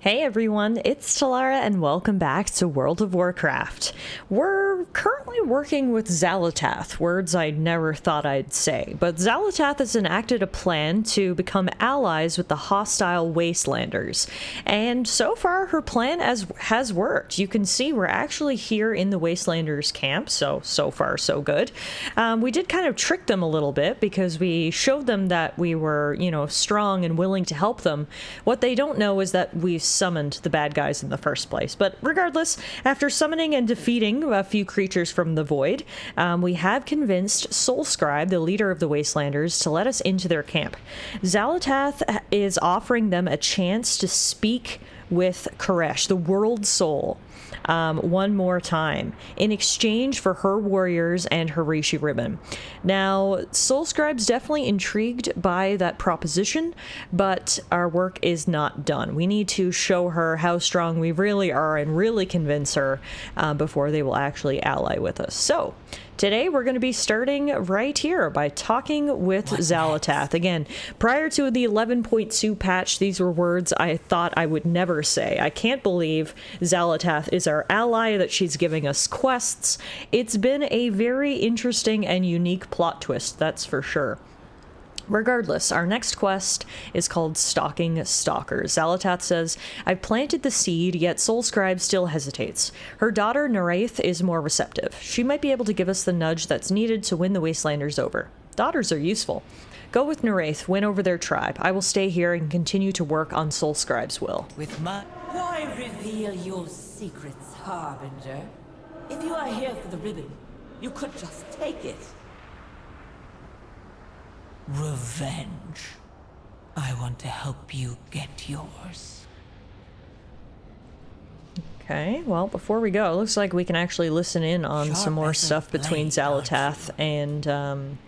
Hey everyone, it's Talara and welcome back to World of Warcraft. We're currently working with Xal'atath, words I never thought I'd say, but Xal'atath has enacted a plan to become allies with the hostile Wastelanders, and so far her plan has worked. You can see we're actually here in the Wastelanders camp, so far so good. We did kind of trick them a little bit because we showed them that we were, strong and willing to help them. What they don't know is that we've summoned the bad guys in the first place. But regardless, after summoning and defeating a few creatures from the void, we have convinced Soulscribe, the leader of the Wastelanders, to let us into their camp. Xal'atath is offering them a chance to speak with Karesh, the World Soul, one more time in exchange for her warriors and her Reshii ribbon. Now, Soulscribe's definitely intrigued by that proposition, but our work is not done. We need to show her how strong we really are and really convince her before they will actually ally with us. So today we're going to be starting right here by talking with Xal'atath. Again, prior to the 11.2 patch, these were words I thought I would never say. I can't believe Xal'atath is our ally, that she's giving us quests. It's been a very interesting and unique plot twist, that's for sure. Regardless, our next quest is called Stalking Stalkers. Xal'atath says, I've planted the seed, yet Soulscribe still hesitates. Her daughter, Naraith, is more receptive. She might be able to give us the nudge that's needed to win the Wastelanders over. Daughters are useful. Go with Naraith, win over their tribe. I will stay here and continue to work on Soulscribe's will. Why reveal your secrets, Harbinger? If you are here for the ribbon, you could just take it. Revenge. I want to help you get yours. Okay, well, before we go, it looks like we can actually listen in on some more stuff between Xal'atath and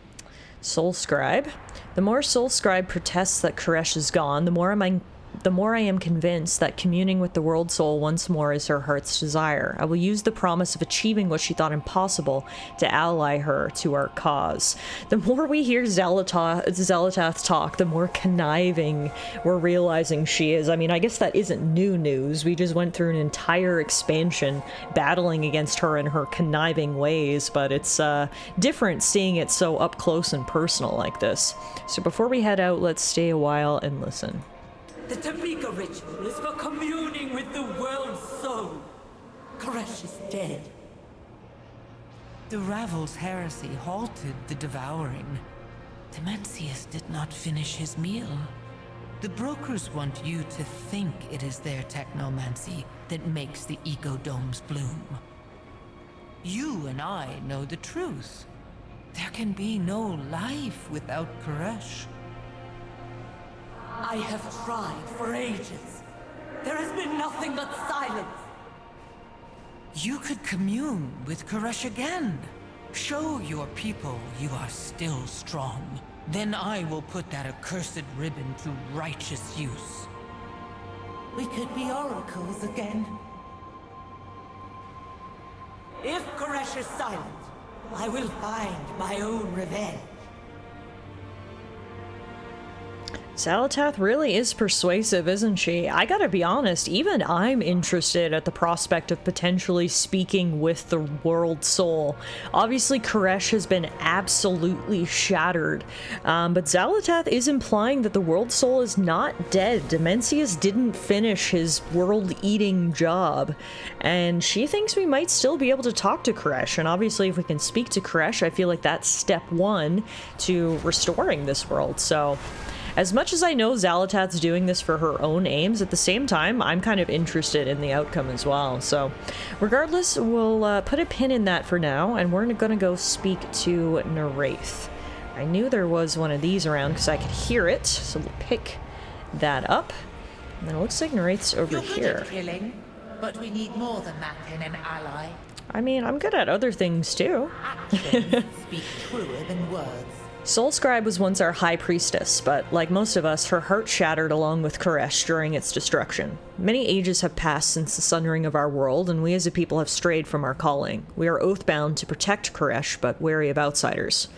Soulscribe. The more Soulscribe protests that Karesh is gone, the more I am convinced that communing with the World Soul once more is her heart's desire. I will use the promise of achieving what she thought impossible to ally her to our cause. The more we hear Xal'atath talk, the more conniving we're realizing she is. I mean, I guess that isn't new news. We just went through an entire expansion battling against her in her conniving ways, but it's different seeing it so up close and personal like this. So before we head out, let's stay a while and listen. The Tamika ritual is for communing with the world soul. Karesh is dead. The Ravel's heresy halted the devouring. Demencius did not finish his meal. The brokers want you to think it is their technomancy that makes the ecodomes bloom. You and I know the truth. There can be no life without Karesh. I have tried for ages. There has been nothing but silence. You could commune with Karesh again. Show your people you are still strong. Then I will put that accursed ribbon to righteous use. We could be oracles again. If Karesh is silent, I will find my own revenge. Xal'atath really is persuasive, isn't she? I gotta be honest, even I'm interested at the prospect of potentially speaking with the World Soul. Obviously, Karesh has been absolutely shattered, but Xal'atath is implying that the World Soul is not dead. Demencius didn't finish his world-eating job, and she thinks we might still be able to talk to Karesh, and obviously if we can speak to Karesh, I feel like that's step one to restoring this world, so... As much as I know Xal'atath's doing this for her own aims, at the same time, I'm kind of interested in the outcome as well. So, regardless, we'll put a pin in that for now, and we're gonna go speak to Naraith. I knew there was one of these around because I could hear it, so we'll pick that up. And then it looks like Naraith's over You're good here. at killing, but we need more than that in an ally. I mean, I'm good at other things too. Actions speak truer than words. Soulscribe was once our high priestess, but like most of us, her heart shattered along with Karesh during its destruction. Many ages have passed since the sundering of our world, and we as a people have strayed from our calling. We are oath-bound to protect Karesh, but wary of outsiders.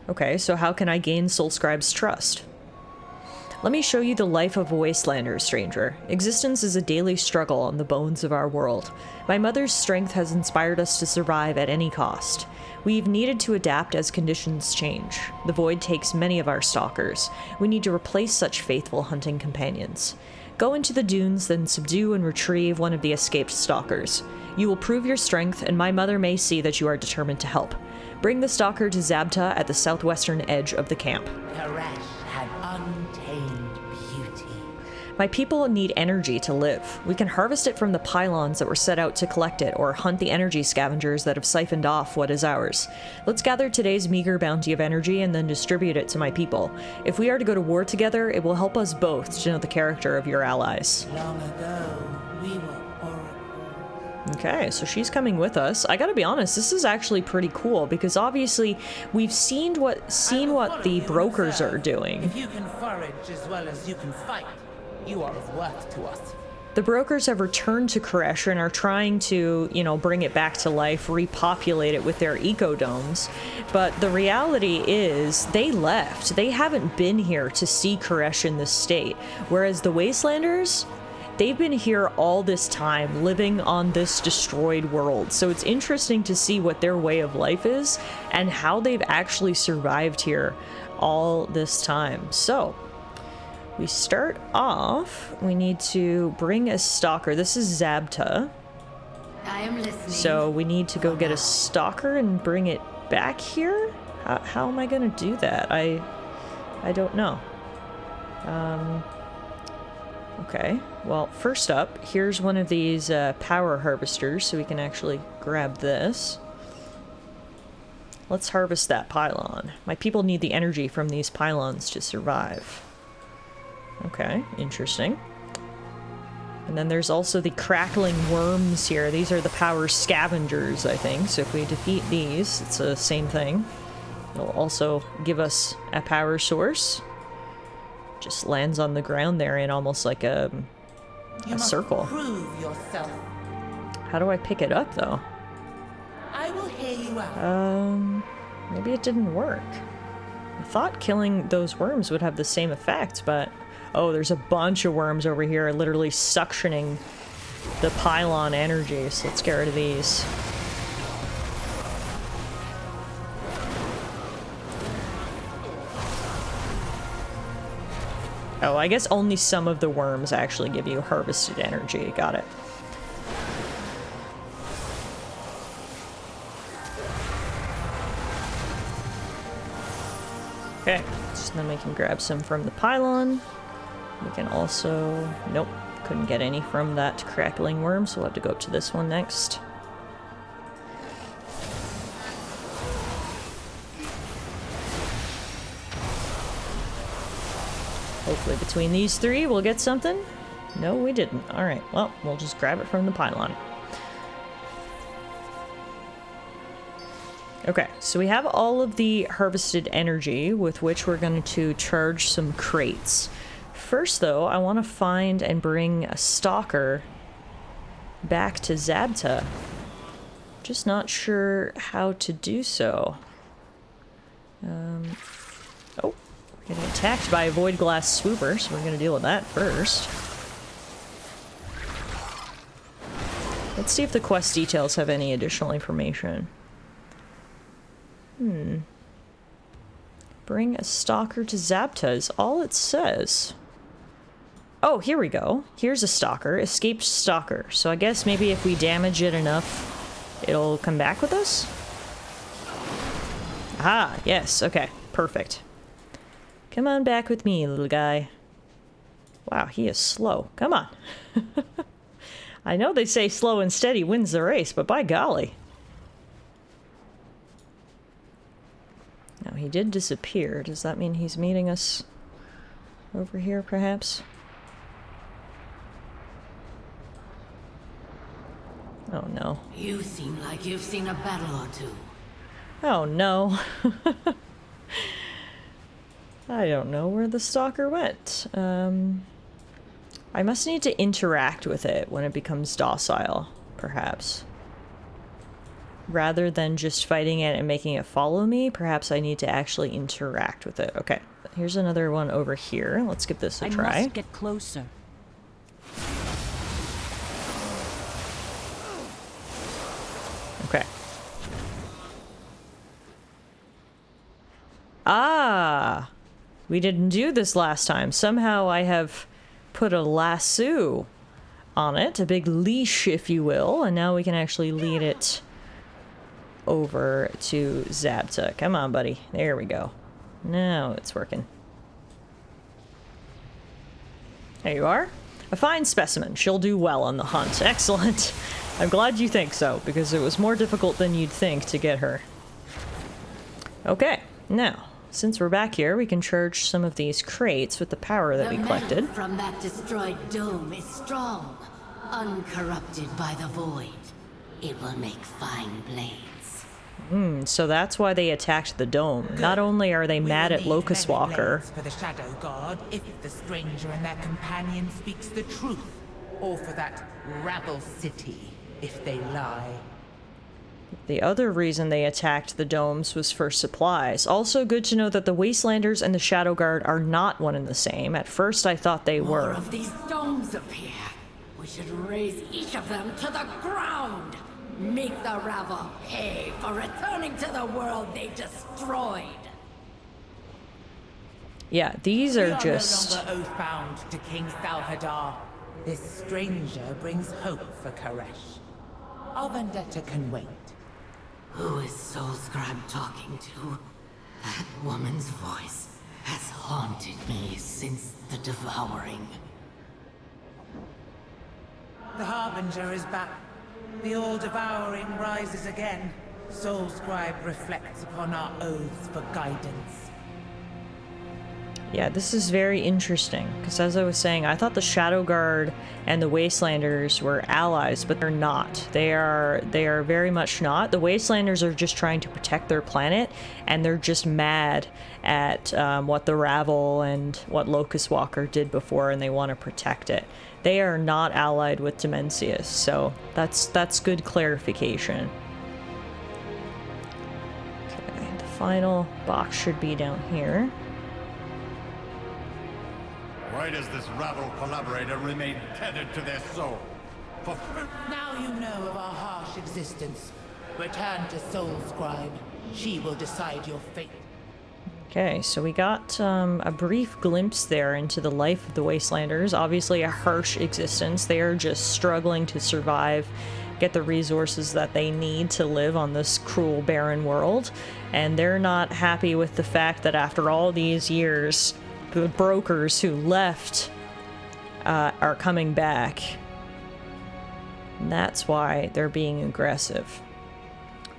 Okay, so how can I gain Soulscribe's trust? Let me show you the life of a wastelander, stranger. Existence is a daily struggle on the bones of our world. My mother's strength has inspired us to survive at any cost. We've needed to adapt as conditions change. The void takes many of our stalkers. We need to replace such faithful hunting companions. Go into the dunes, then subdue and retrieve one of the escaped stalkers. You will prove your strength, and my mother may see that you are determined to help. Bring the stalker to Zabta at the southwestern edge of the camp. Karesh had untamed beauty. My people need energy to live. We can harvest it from the pylons that were set out to collect it, or hunt the energy scavengers that have siphoned off what is ours. Let's gather today's meager bounty of energy and then distribute it to my people. If we are to go to war together, it will help us both to know the character of your allies. Long ago, we were oracles. Okay, so she's coming with us. I gotta be honest, this is actually pretty cool because obviously we've seen what the brokers are doing. If you can forage as well as you can fight, you are of worth to us. The brokers have returned to Karesh and are trying to, you know, bring it back to life, repopulate it with their ecodomes. But the reality is they left. They haven't been here to see Karesh in this state. Whereas the Wastelanders, they've been here all this time, living on this destroyed world. So it's interesting to see what their way of life is and how they've actually survived here all this time. So we start off, we need to bring a stalker. This is Zabta. I am listening. So we need to go get a stalker and bring it back here? How am I gonna do that? I don't know. Okay, well, first up, here's one of these power harvesters, so we can actually grab this. Let's harvest that pylon. My people need the energy from these pylons to survive. Okay, interesting. And then there's also the crackling worms here. These are the power scavengers, I think. So if we defeat these, it's the same thing. It'll also give us a power source. Just lands on the ground there in almost like a circle. Prove yourself. How do I pick it up, though? I will hear you out. Maybe it didn't work. I thought killing those worms would have the same effect, but... Oh, there's a bunch of worms over here literally suctioning the pylon energy, so let's get rid of these. Oh, I guess only some of the worms actually give you harvested energy. Got it. Okay, so then we can grab some from the pylon. We can also... Nope, couldn't get any from that crackling worm, so we'll have to go up to this one next. Hopefully between these three we'll get something. No, we didn't. Alright, well, we'll just grab it from the pylon. Okay, so we have all of the harvested energy with which we're going to charge some crates. First, though, I want to find and bring a stalker back to Zabta. Just not sure how to do so. Oh, we're getting attacked by a void glass swooper, so we're going to deal with that first. Let's see if the quest details have any additional information. Bring a stalker to Zabta is all it says. Oh, here we go. Here's a stalker. Escaped stalker. So I guess maybe if we damage it enough, it'll come back with us? Ah, yes. Okay. Perfect. Come on back with me, little guy. Wow, he is slow. Come on. I know they say slow and steady wins the race, but by golly. Now, he did disappear. Does that mean he's meeting us over here, perhaps? Oh, no. You seem like you've seen a battle or two. Oh, no. I don't know where the stalker went. I must need to interact with it when it becomes docile, perhaps. Rather than just fighting it and making it follow me, perhaps I need to actually interact with it. Okay, Here's another one over here. Let's give this a try. I must get closer. Okay. Ah! We didn't do this last time. Somehow I have put a lasso on it, a big leash, if you will, and now we can actually lead it over to Zabta. Come on, buddy. There we go. Now it's working. There you are. A fine specimen. She'll do well on the hunt. Excellent. I'm glad you think so, because it was more difficult than you'd think to get her. Okay, now, since we're back here, we can charge some of these crates with the power that we collected. The metal from that destroyed dome is strong, uncorrupted by the void. It will make fine blades. So that's why they attacked the dome. Good. Not only are they mad at We'll need Locust many Walker. blades for the Shadow Guard, if the stranger and their companion speaks the truth, or for that rabble city, if they lie. The other reason they attacked the domes was for supplies. Also good to know that the Wastelanders and the Shadow Guard are not one and the same. At first I thought they More were. of these domes appear. We should raise each of them to the ground. Make the rabble pay for returning to the world they destroyed. Yeah, these are We just... no longer oath-bound to King Salhadar. This stranger brings hope for Karesh. Our vendetta can wait. Who is Soulscribe talking to? That woman's voice has haunted me since the devouring. The Harbinger is back. The all-devouring rises again. Soulscribe reflects upon our oaths for guidance. Yeah, this is very interesting, because as I was saying, I thought the Shadow Guard and the Wastelanders were allies, but they're not. They are very much not. The Wastelanders are just trying to protect their planet, and they're just mad at what the Rabble and what Locust Walker did before, and they want to protect it. They are not allied with Dimensius, so that's good clarification. Okay, the final box should be down here. Why does this rabble collaborator remain tethered to their soul? Now you know of our harsh existence. Return to Soulscribe. She will decide your fate. Okay, so we got a brief glimpse there into the life of the Wastelanders. Obviously a harsh existence. They are just struggling to survive, get the resources that they need to live on this cruel, barren world. And they're not happy with the fact that after all these years, the brokers who left are coming back. And that's why they're being aggressive.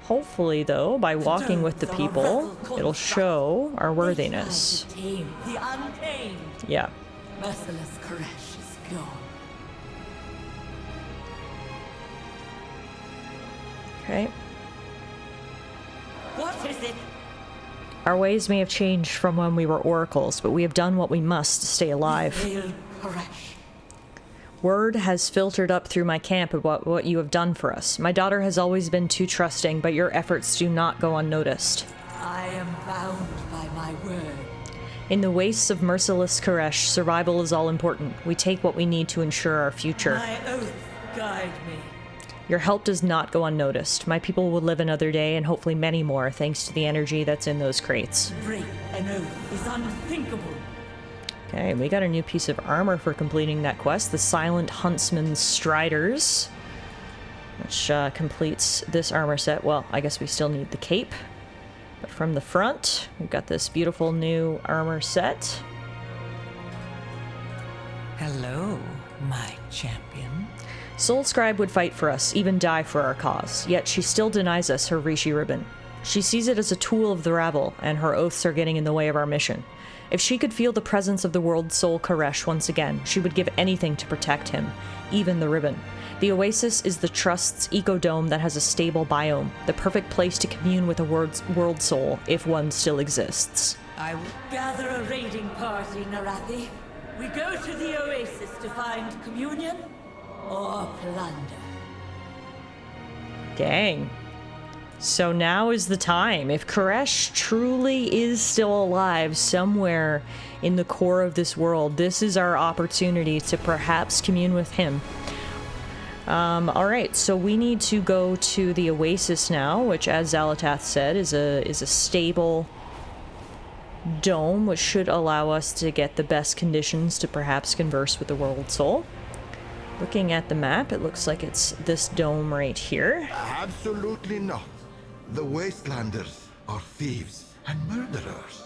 Hopefully, though, by walking with the people, it'll show our worthiness. The tame, the untamed. Yeah. Merciless Karesh is gone. Okay. What is it? Our ways may have changed from when we were oracles, but we have done what we must to stay alive. Failed Karesh. Word has filtered up through my camp about what you have done for us. My daughter has always been too trusting, but your efforts do not go unnoticed. I am bound by my word. In the wastes of merciless Karesh, survival is all important. We take what we need to ensure our future. My oath guide me. Your help does not go unnoticed. My people will live another day, and hopefully many more, thanks to the energy that's in those crates. Break an oath is unthinkable. Okay, we got a new piece of armor for completing that quest, the Silent Huntsman's Striders, which completes this armor set. Well, I guess we still need the cape, but from the front, we've got this beautiful new armor set. Hello, my champion. Soulscribe would fight for us, even die for our cause, yet she still denies us her Reshii ribbon. She sees it as a tool of the rabble, and her oaths are getting in the way of our mission. If she could feel the presence of the world soul Karesh once again, she would give anything to protect him, even the ribbon. The Oasis is the Trust's ecodome that has a stable biome, the perfect place to commune with a world soul, if one still exists. I will gather a raiding party, Narathi. We go to the Oasis to find communion or plunder. Dang. So now is the time. If Karesh truly is still alive somewhere in the core of this world, this is our opportunity to perhaps commune with him. Alright, so we need to go to the Oasis now, which, as Zalatath said, is a stable dome, which should allow us to get the best conditions to perhaps converse with the World Soul. Looking at the map, it looks like it's this dome right here. Absolutely not. The Wastelanders are thieves and murderers.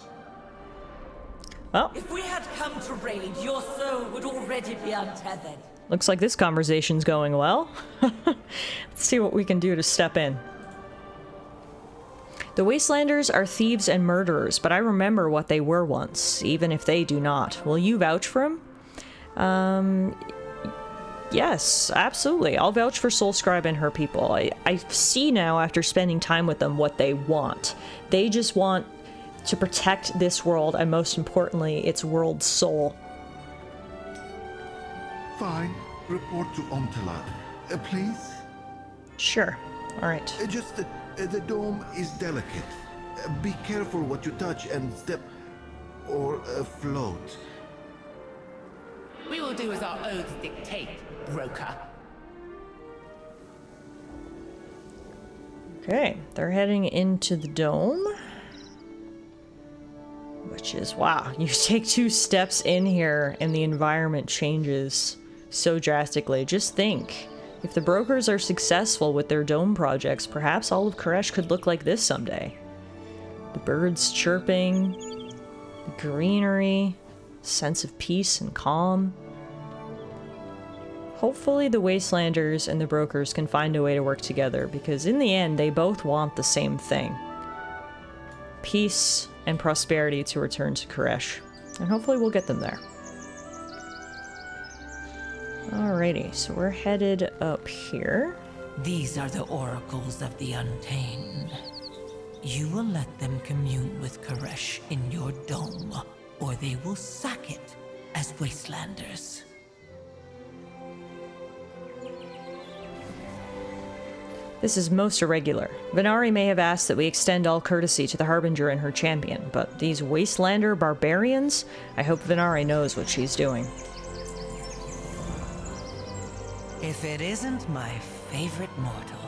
Well, If we had come to raid, your soul would already be untethered. looks like this conversation's going well. Let's see what we can do to step in. The Wastelanders are thieves and murderers, but I remember what they were once, even if they do not. Will you vouch for them? Yes, absolutely. I'll vouch for Soulscribe and her people. I see now, after spending time with them, what they want. They just want to protect this world, and most importantly, its world soul. Fine. Report to Omtala. Please? Sure. Alright. The dome is delicate. Be careful what you touch and step or float. We will do as our oaths dictate, broker. Okay, they're heading into the dome. Which is, wow, you take 2 steps in here and the environment changes so drastically. Just think, if the brokers are successful with their dome projects, perhaps all of Karesh could look like this someday. The birds chirping, the greenery, sense of peace and calm. Hopefully the Wastelanders and the brokers can find a way to work together, because in the end, they both want the same thing. Peace and prosperity to return to Karesh. And hopefully we'll get them there. Alrighty, so we're headed up here. These are the oracles of the Untamed. You will let them commune with Karesh in your dome, or they will sack it as Wastelanders. This is most irregular. Venari may have asked that we extend all courtesy to the Harbinger and her champion, but these Wastelander barbarians? I hope Venari knows what she's doing. If it isn't my favorite mortal.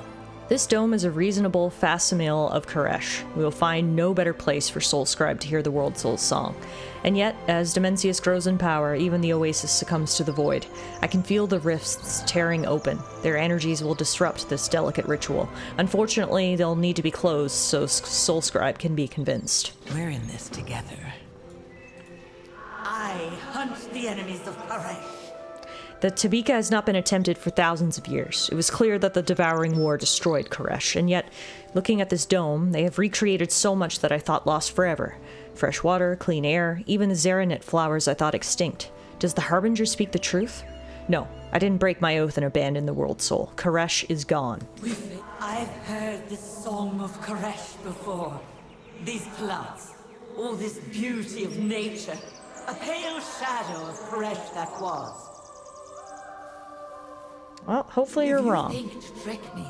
This dome is a reasonable facsimile of Karesh. We will find no better place for Soulscribe to hear the World Soul's song. And yet, as Dimensius grows in power, even the Oasis succumbs to the void. I can feel the rifts tearing open. Their energies will disrupt this delicate ritual. Unfortunately, they'll need to be closed so Soulscribe can be convinced. We're in this together. I hunt the enemies of Karesh. The Tabika has not been attempted for thousands of years. It was clear that the Devouring War destroyed Karesh, and yet, looking at this dome, they have recreated so much that I thought lost forever. Fresh water, clean air, even the Zeranet flowers I thought extinct. Does the Harbinger speak the truth? No, I didn't break my oath and abandon the World Soul. Karesh is gone. With it, I've heard the song of Karesh before. These plants, all this beauty of nature, a pale shadow of Karesh that was. Well, hopefully you're wrong. If you think to trick me,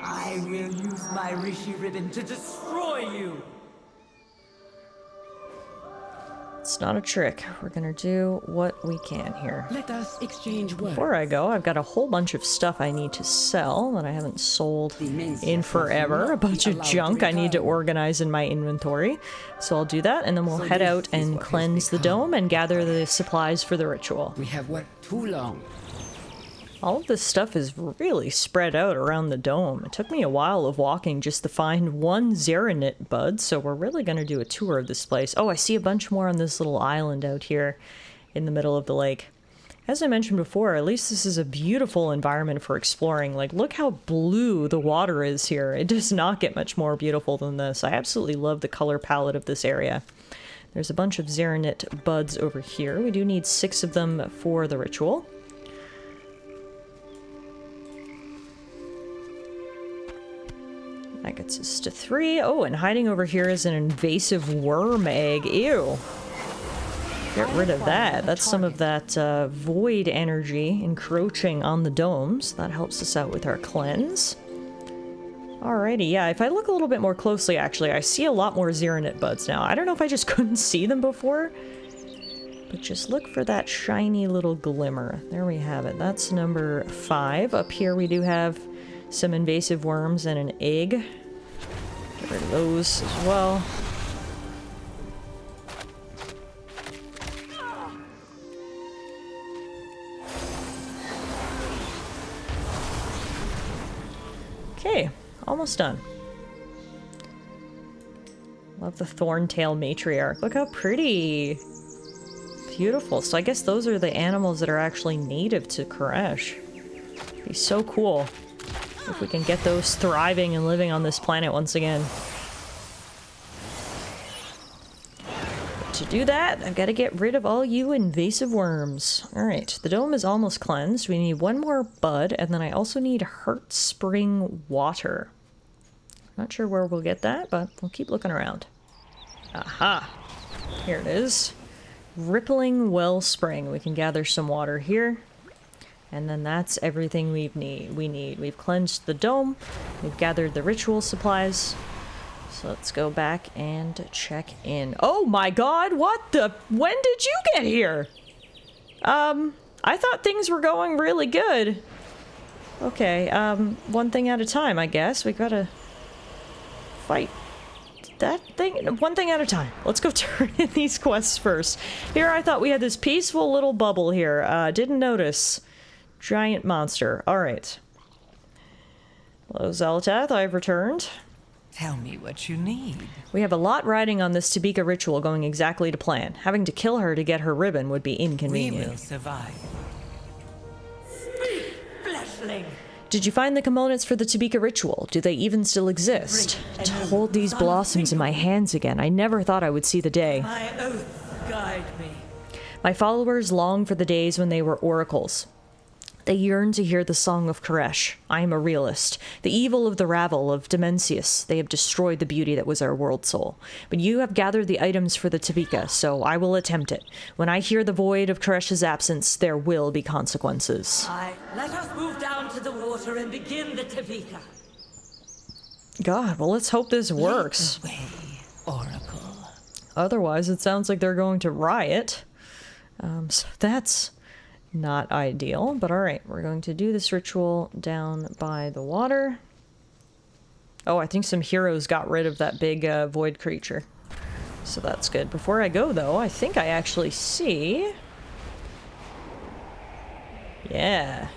I will use my Reshii ribbon to destroy you. It's not a trick. We're gonna do what we can here. Let us exchange words. Before I go, I've got a whole bunch of stuff I need to sell that I haven't sold in forever. A bunch of junk I need to organize in my inventory. So I'll do that, and then we'll head out and cleanse the dome and gather the supplies for the ritual. We have worked too long. All of this stuff is really spread out around the dome. It took me a while of walking just to find one Zeranet bud, so we're really going to do a tour of this place. Oh, I see a bunch more on this little island out here in the middle of the lake. As I mentioned before, at least this is a beautiful environment for exploring. Like, look how blue the water is here. It does not get much more beautiful than this. I absolutely love the color palette of this area. There's a bunch of Zeranet buds over here. We do need 6 of them for the ritual. That gets us to 3. Oh, and hiding over here is an invasive worm egg. Ew. Get rid of that. That's some of that void energy encroaching on the domes. That helps us out with our cleanse. Alrighty, yeah, if I look a little bit more closely, actually, I see a lot more Xeronit buds now. I don't know if I just couldn't see them before, but just look for that shiny little glimmer. There we have it. That's number 5. Up here we do have some invasive worms and an egg. Get rid of those as well. Okay, almost done. Love the Thorntail Matriarch. Look how pretty. Beautiful. So I guess those are the animals that are actually native to Karesh. Be so cool if we can get those thriving and living on this planet once again. But to do that, I've got to get rid of all you invasive worms. Alright, the dome is almost cleansed. We need one more bud, and then I also need Heart Spring Water. Not sure where we'll get that, but we'll keep looking around. Aha! Here it is. Rippling Wellspring. We can gather some water here. And then that's everything we need. We've cleansed the dome. We've gathered the ritual supplies. So let's go back and check in. Oh my god, what the? When did you get here? I thought things were going really good. Okay, one thing at a time, I guess. We gotta fight that thing, one thing at a time. Let's go turn in these quests first. Here I thought we had this peaceful little bubble here. Didn't notice. Giant monster. Alright. Hello, Zalatath. I've returned. Tell me what you need. We have a lot riding on this Tabika ritual going exactly to plan. Having to kill her to get her ribbon would be inconvenient. We will survive. Speak, fleshling! Did you find the components for the Tabika ritual? Do they even still exist? To hold these blossoms in my hands again, I never thought I would see the day. My oath guide me. My followers long for the days when they were oracles. They yearn to hear the song of Karesh. I am a realist. The evil of the rabble of Dimensius. They have destroyed the beauty that was our world soul. But you have gathered the items for the Tabika, so I will attempt it. When I hear the void of Karesh's absence, there will be consequences. Let us move down to the water and begin the Tabika. God, well, let's hope this works. Lead the way, Oracle. Otherwise, it sounds like they're going to riot. So that's not ideal, but alright, we're going to do this ritual down by the water. Oh, I think some heroes got rid of that big void creature. So that's good. Before I go, though, I think I actually see... Yeah.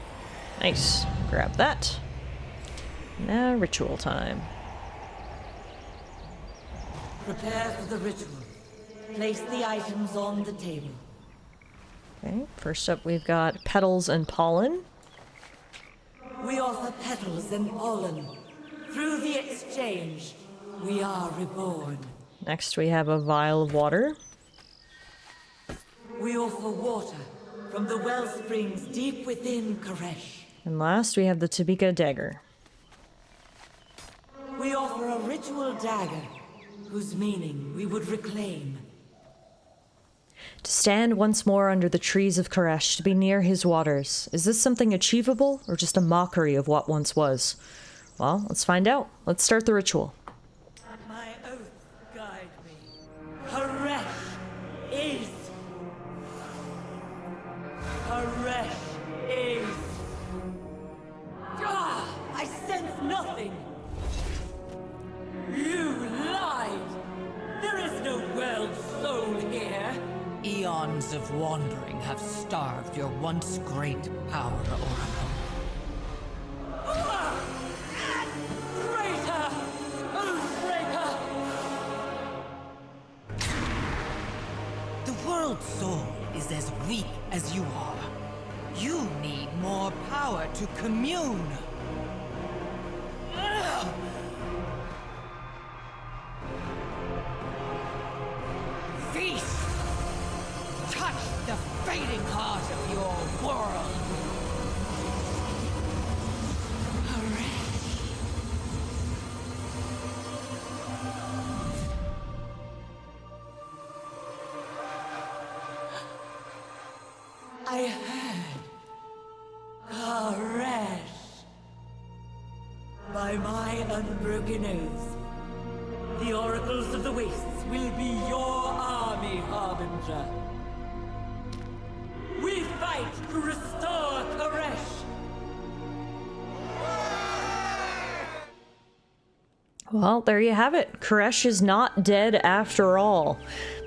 Nice. Grab that. Now, ritual time. Prepare for the ritual. Place the items on the table. Okay, first up we've got petals and pollen. We offer petals and pollen. Through the exchange, we are reborn. Next we have a vial of water. We offer water from the well springs deep within Karesh. And last we have the Tabika dagger. We offer a ritual dagger, whose meaning we would reclaim. To stand once more under the trees of Karesh, to be near his waters. Is this something achievable, or just a mockery of what once was? Well, let's find out. Let's start the ritual. My oath guide me. Karesh is. Karesh is. Ah! I sense nothing. You lied. There is no world soul here. Eons of wandering have starved your once great power, Oracle. Traitor! Oathbreaker! The world soul is as weak as you are. You need more power to commune. Feast! Touch the fading heart of your world! I heard Karesh. My by my unbroken oath, the oracles of the wastes will be your army, Harbinger. We fight to restore Karesh. Well, there you have it. Karesh is not dead after all.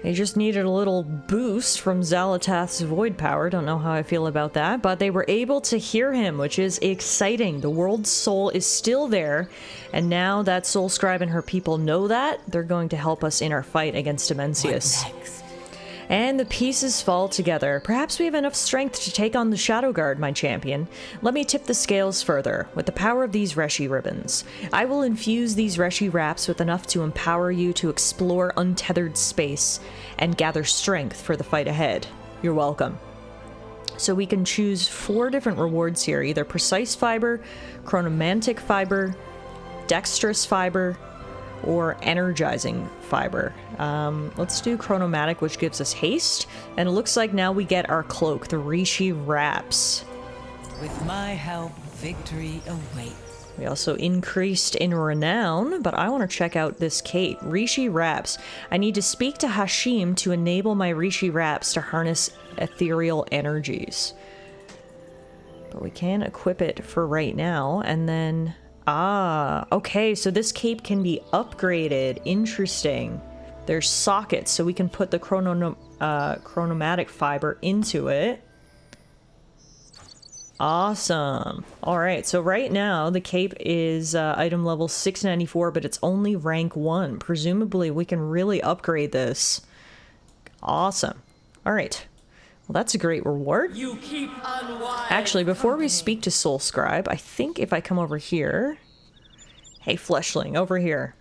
They just needed a little boost from Xal'atath's void power. Don't know how I feel about that, but they were able to hear him, which is exciting. The world's soul is still there, and now that Soul Scribe and her people know that, they're going to help us in our fight against Dimensius. What next? And the pieces fall together. Perhaps we have enough strength to take on the Shadow Guard, my champion. Let me tip the scales further. With the power of these Reshii ribbons, I will infuse these Reshii wraps with enough to empower you to explore untethered space and gather strength for the fight ahead. You're welcome. So we can choose 4 different rewards here, either Precise Fiber, Chronomantic Fiber, Dexterous Fiber, or Energizing Fiber. Let's do Chronomatic, which gives us haste, and it looks like now we get our cloak, the Reshii wraps. With my help, victory awaits. We also increased in renown, but I want to check out this cape, Reshii wraps. I need to speak to Hashim to enable my Reshii wraps to harness ethereal energies. But we can equip it for right now, and then... Ah, okay, so this cape can be upgraded. Interesting. There's sockets, so we can put the chronomatic fiber into it. Awesome. Alright, so right now the cape is item level 694, but it's only rank 1. Presumably we can really upgrade this. Awesome. Alright. Well, that's a great reward. You keep unwise. Actually, before we company. speak to Soul Scribe, I think if I come over here... Hey, Fleshling, over here.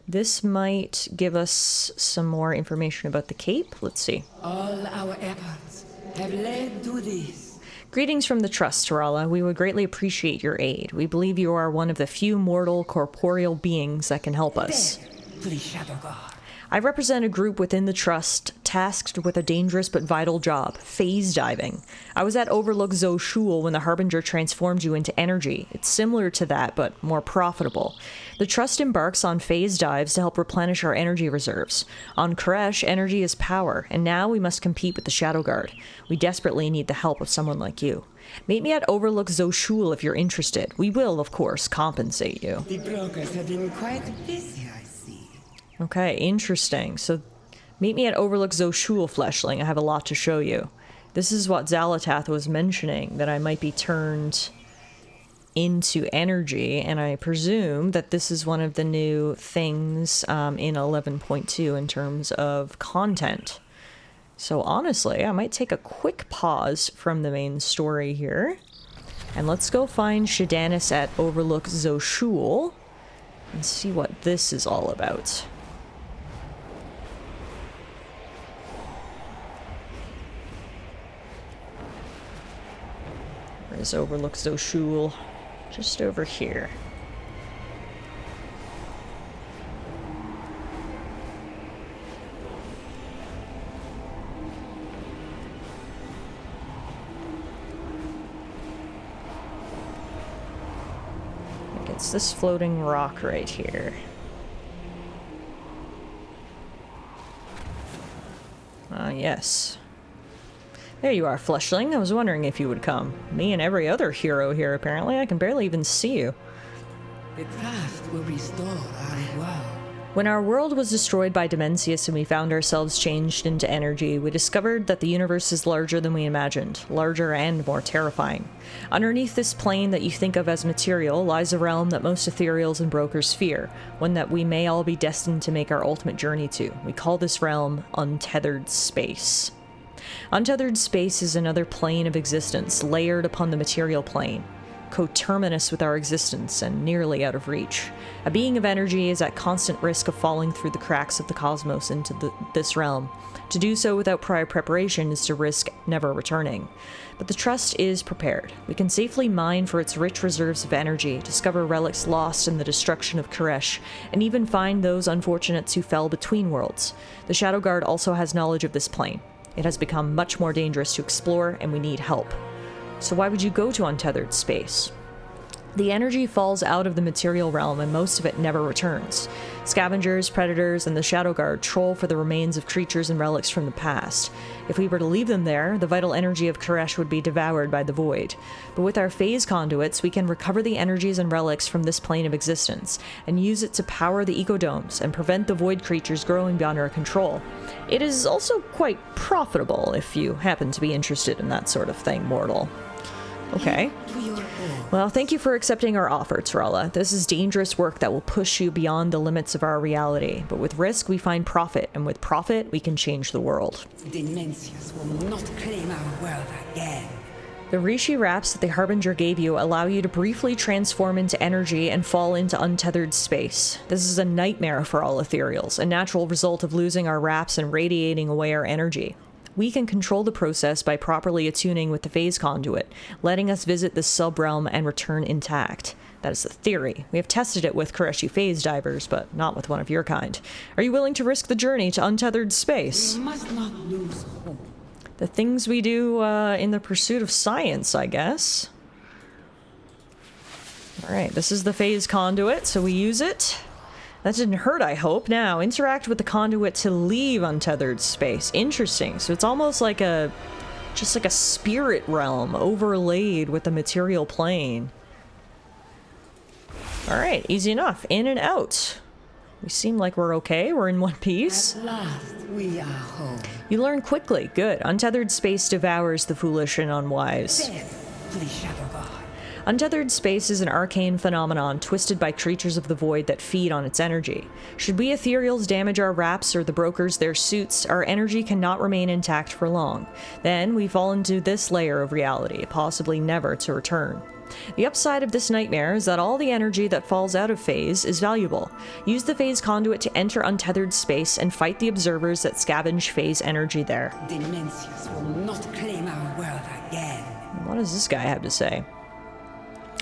This might give us some more information about the cape. Let's see. All our efforts have led to this. Greetings from the Trust, Tarala. We would greatly appreciate your aid. We believe you are one of the few mortal, corporeal beings that can help us. Death to the Shadow Guard. I represent a group within the Trust tasked with a dangerous but vital job, phase diving. I was at Overlook Zoshul when the Harbinger transformed you into energy. It's similar to that, but more profitable. The Trust embarks on phase dives to help replenish our energy reserves. On Karesh, energy is power, and now we must compete with the Shadow Guard. We desperately need the help of someone like you. Meet me at Overlook Zoshul if you're interested. We will, of course, compensate you. The brokers have been quite busy, I see. Okay, interesting. So, meet me at Overlook Zoshul, Fleshling. I have a lot to show you. This is what Xal'atath was mentioning, that I might be turned into energy, and I presume that this is one of the new things in 11.2 in terms of content. So honestly, I might take a quick pause from the main story here, and let's go find Shadanis at Overlook Zoshul and see what this is all about. Where's Overlook Zoshul? Just over here. I think it's this floating rock right here. Ah, yes. There you are, Fleshling. I was wondering if you would come. Me and every other hero here, apparently. I can barely even see you. The Trust will restore our world. When our world was destroyed by Dimensius and we found ourselves changed into energy, we discovered that the universe is larger than we imagined, larger and more terrifying. Underneath this plane that you think of as material lies a realm that most ethereals and brokers fear, one that we may all be destined to make our ultimate journey to. We call this realm untethered space. Untethered space is another plane of existence, layered upon the material plane, coterminous with our existence and nearly out of reach. A being of energy is at constant risk of falling through the cracks of the cosmos into this realm. To do so without prior preparation is to risk never returning. But the Trust is prepared. We can safely mine for its rich reserves of energy, discover relics lost in the destruction of Karesh, and even find those unfortunates who fell between worlds. The Shadow Guard also has knowledge of this plane. It has become much more dangerous to explore, and we need help. So why would you go to untethered space? The energy falls out of the material realm and most of it never returns. Scavengers, predators, and the Shadow Guard troll for the remains of creatures and relics from the past. If we were to leave them there, the vital energy of Karesh would be devoured by the void. But with our phase conduits, we can recover the energies and relics from this plane of existence, and use it to power the ecodomes and prevent the void creatures growing beyond our control. It is also quite profitable if you happen to be interested in that sort of thing, mortal. Okay. Well, thank you for accepting our offer, Tralla. This is dangerous work that will push you beyond the limits of our reality. But with risk, we find profit, and with profit, we can change the world. The Mencius will not claim our world again. The Reshii wraps that the Harbinger gave you allow you to briefly transform into energy and fall into untethered space. This is a nightmare for all ethereals, a natural result of losing our wraps and radiating away our energy. We can control the process by properly attuning with the phase conduit, letting us visit the sub-realm and return intact. That is the theory. We have tested it with Kareshi phase divers, but not with one of your kind. Are you willing to risk the journey to untethered space? We must not lose hope. The things we do in the pursuit of science, I guess. Alright, this is the phase conduit, so we use it. That didn't hurt, I hope. Now, interact with the conduit to leave untethered space. Interesting. So it's almost like just like a spirit realm overlaid with the material plane. Alright, easy enough. In and out. We seem like we're okay. We're in one piece. At last, we are home. You learn quickly. Good. Untethered space devours the foolish and unwise. Death to the Shadow God. Untethered space is an arcane phenomenon twisted by creatures of the void that feed on its energy. Should we ethereals damage our wraps or the brokers their suits, our energy cannot remain intact for long. Then we fall into this layer of reality, possibly never to return. The upside of this nightmare is that all the energy that falls out of phase is valuable. Use the phase conduit to enter untethered space and fight the observers that scavenge phase energy there. The Mencius will not claim our world again. What does this guy have to say?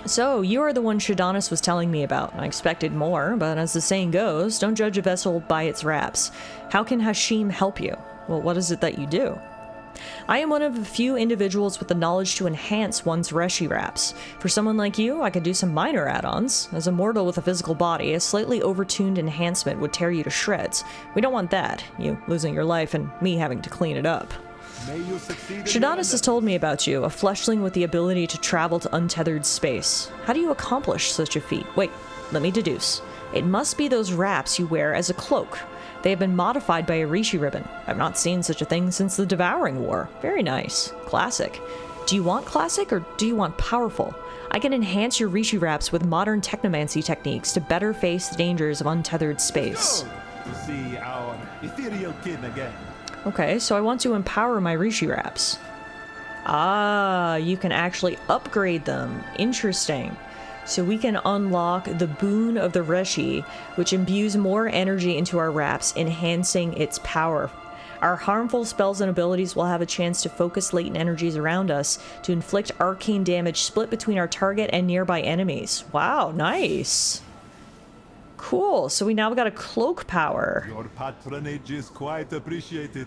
So, you are the one Shadonis was telling me about. I expected more, but as the saying goes, don't judge a vessel by its wraps. How can Hashim help you? Well, what is it that you do? I am one of a few individuals with the knowledge to enhance one's Reshii wraps. For someone like you, I could do some minor add-ons. As a mortal with a physical body, a slightly overtuned enhancement would tear you to shreds. We don't want that, you losing your life and me having to clean it up. Shadonis has told me about you, a fleshling with the ability to travel to untethered space. How do you accomplish such a feat? Wait, let me deduce. It must be those wraps you wear as a cloak. They have been modified by a Reshii ribbon. I've not seen such a thing since the Devouring War. Very nice. Classic. Do you want classic or do you want powerful? I can enhance your Reshii wraps with modern technomancy techniques to better face the dangers of untethered space. To see our ethereal kin again. Okay, so I want to empower my Reshii wraps. Ah, you can actually upgrade them. Interesting. So we can unlock the boon of the Reshii, which imbues more energy into our wraps, enhancing its power. Our harmful spells and abilities will have a chance to focus latent energies around us to inflict arcane damage split between our target and nearby enemies. Wow, nice. Cool, so we now got a cloak power. Your patronage is quite appreciated.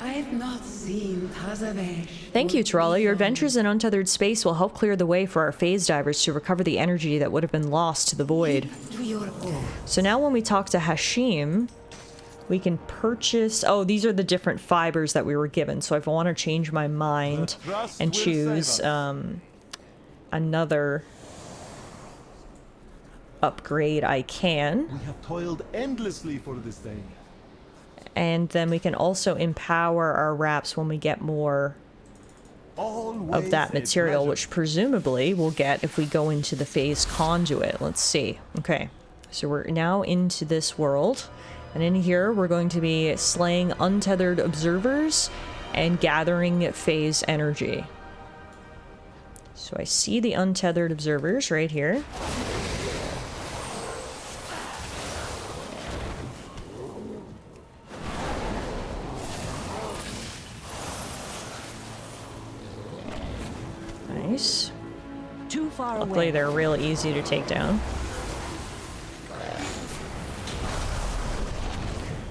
I've not seen Tazavesh. Thank you, Tralla. Your adventures in untethered space will help clear the way for our phase divers to recover the energy that would have been lost to the void. To your own. So now when we talk to Hashim, we can purchase... Oh, these are the different fibers that we were given. So if I want to change my mind and choose another upgrade, I can. We have toiled endlessly for this day. And then we can also empower our wraps when we get more of that material, which presumably we'll get if we go into the phase conduit. Let's see. Okay, so we're now into this world. And in here, we're going to be slaying untethered observers and gathering phase energy. So I see the untethered observers right here. Nice. Too far Luckily, away. they're real easy to take down.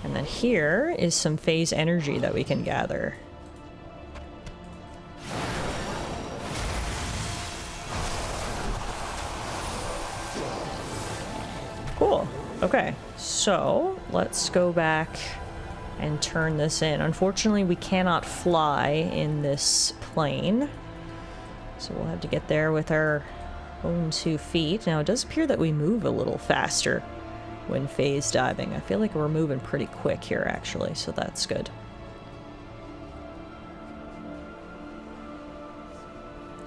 And then here is some phase energy that we can gather. Cool. Okay, so let's go back and turn this in. Unfortunately, we cannot fly in this plane, so we'll have to get there with our own 2 feet. Now, it does appear that we move a little faster when phase diving. I feel like we're moving pretty quick here, actually, so that's good.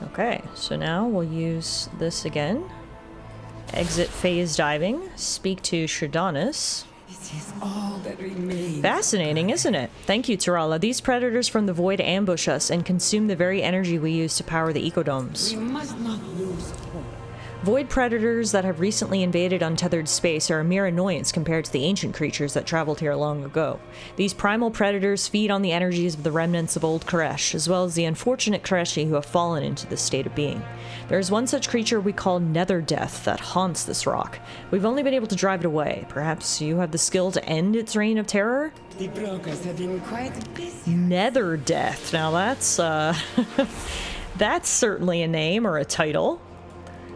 Okay, so now we'll use this again. Exit phase diving. Speak to Shadanis. It is all that remains. Fascinating, isn't it? Thank you, Tarala. These predators from the void ambush us and consume the very energy we use to power the ecodomes. We must not lose hope. Void predators that have recently invaded untethered space are a mere annoyance compared to the ancient creatures that traveled here long ago. These primal predators feed on the energies of the remnants of old Karesh, as well as the unfortunate Reshii who have fallen into this state of being. There is one such creature we call Nether Death that haunts this rock. We've only been able to drive it away. Perhaps you have the skill to end its reign of terror? The brokers have been quite busy. Nether Death. Now that's, that's certainly a name or a title.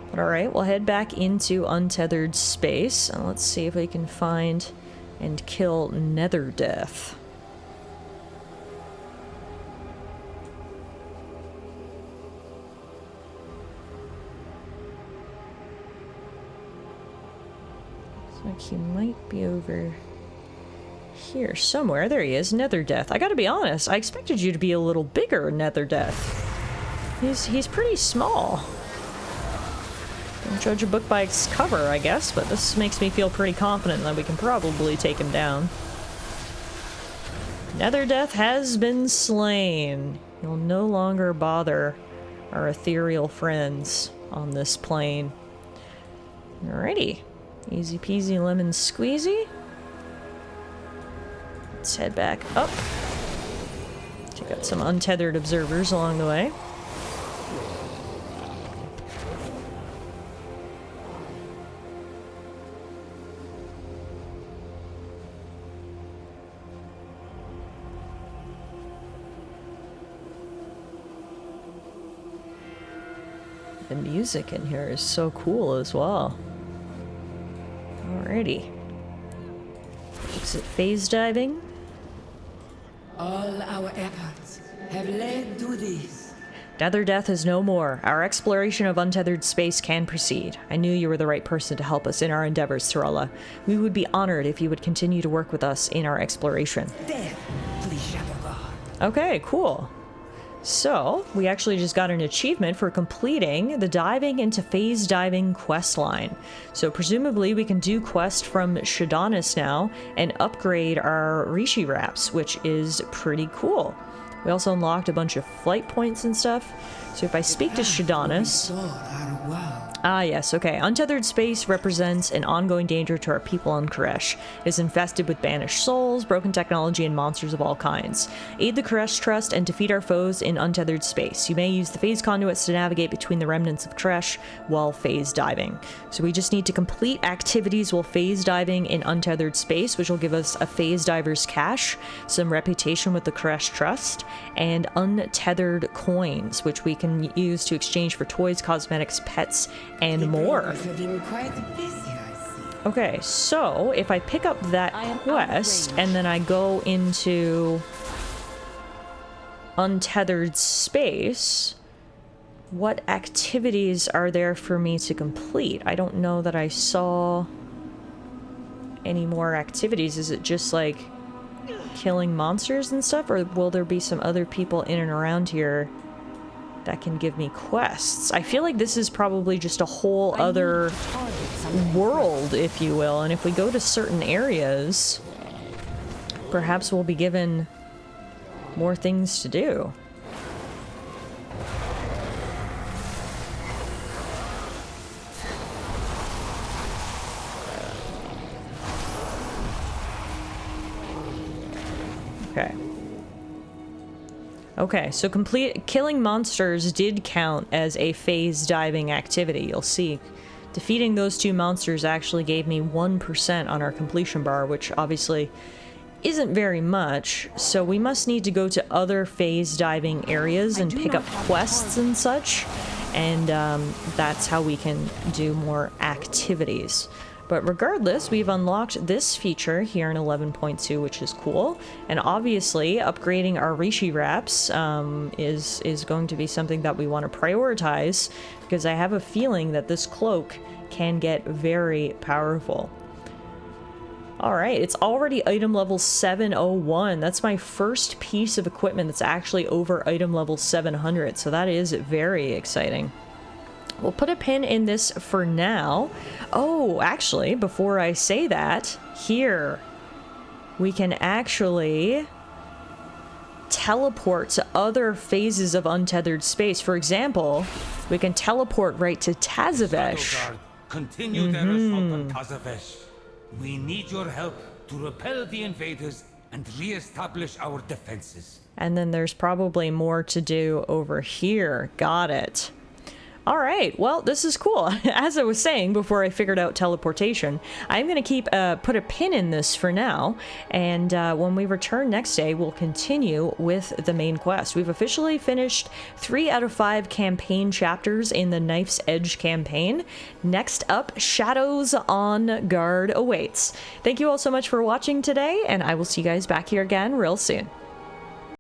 But alright, we'll head back into untethered space, and let's see if we can find and kill Nether Death. Looks like he might be over here somewhere. There he is, Nether Death. I gotta be honest, I expected you to be a little bigger, Nether Death. He's pretty small. Don't judge a book by its cover, I guess, but this makes me feel pretty confident that we can probably take him down. Nether Death has been slain. You'll no longer bother our ethereal friends on this plane. Alrighty. Easy peasy lemon squeezy. Let's head back up. Check out some untethered observers along the way. The music in here is so cool as well. Alrighty. Exit phase diving. All our efforts have led to this. Nether Death is no more. Our exploration of untethered space can proceed. I knew you were the right person to help us in our endeavors, Tarala. We would be honored if you would continue to work with us in our exploration. Death, please, Shadow God. Okay, cool. So, we actually just got an achievement for completing the diving into phase diving quest line. So presumably we can do quest from Shadanis now and upgrade our Reshii wraps, which is pretty cool. We also unlocked a bunch of flight points and stuff. So if I speak to Shadanis... Ah, yes, okay. Untethered space represents an ongoing danger to our people on Karesh. It is infested with banished souls, broken technology, and monsters of all kinds. Aid the Karesh Trust and defeat our foes in untethered space. You may use the phase conduits to navigate between the remnants of Karesh while phase diving. So we just need to complete activities while phase diving in untethered space, which will give us a phase diver's cache, some reputation with the Karesh Trust, and untethered coins, which we can use to exchange for toys, cosmetics, pets, and more. Okay, so if I pick up that quest and then I go into untethered space, what activities are there for me to complete? I don't know that I saw any more activities. Is it just like killing monsters and stuff, or will there be some other people in and around here that can give me quests? I feel like this is probably just a whole other world, if you will, and if we go to certain areas, perhaps we'll be given more things to do. Okay. Okay, so killing monsters did count as a phase diving activity. You'll see, defeating those two monsters actually gave me 1% on our completion bar, which obviously isn't very much. So we must need to go to other phase diving areas and pick up quests and such, and that's how we can do more activities. But regardless, we've unlocked this feature here in 11.2, which is cool. And obviously, upgrading our Reshii wraps is going to be something that we want to prioritize, because I have a feeling that this cloak can get very powerful. Alright, it's already item level 701. That's my first piece of equipment that's actually over item level 700, so that is very exciting. We'll put a pin in this for now. Oh, actually, before I say that, here, we can actually teleport to other phases of untethered space. For example, we can teleport right to Tazavesh. Continue their assault on Tazavesh. We need your help to repel the invaders and re-establish our defenses. And then there's probably more to do over here. Got it. All right, well, this is cool. As I was saying before I figured out teleportation, I'm going to put a pin in this for now, and when we return next day, we'll continue with the main quest. We've officially finished 3 out of 5 campaign chapters in the Knife's Edge campaign. Next up, Shadows on Guard awaits. Thank you all so much for watching today, and I will see you guys back here again real soon.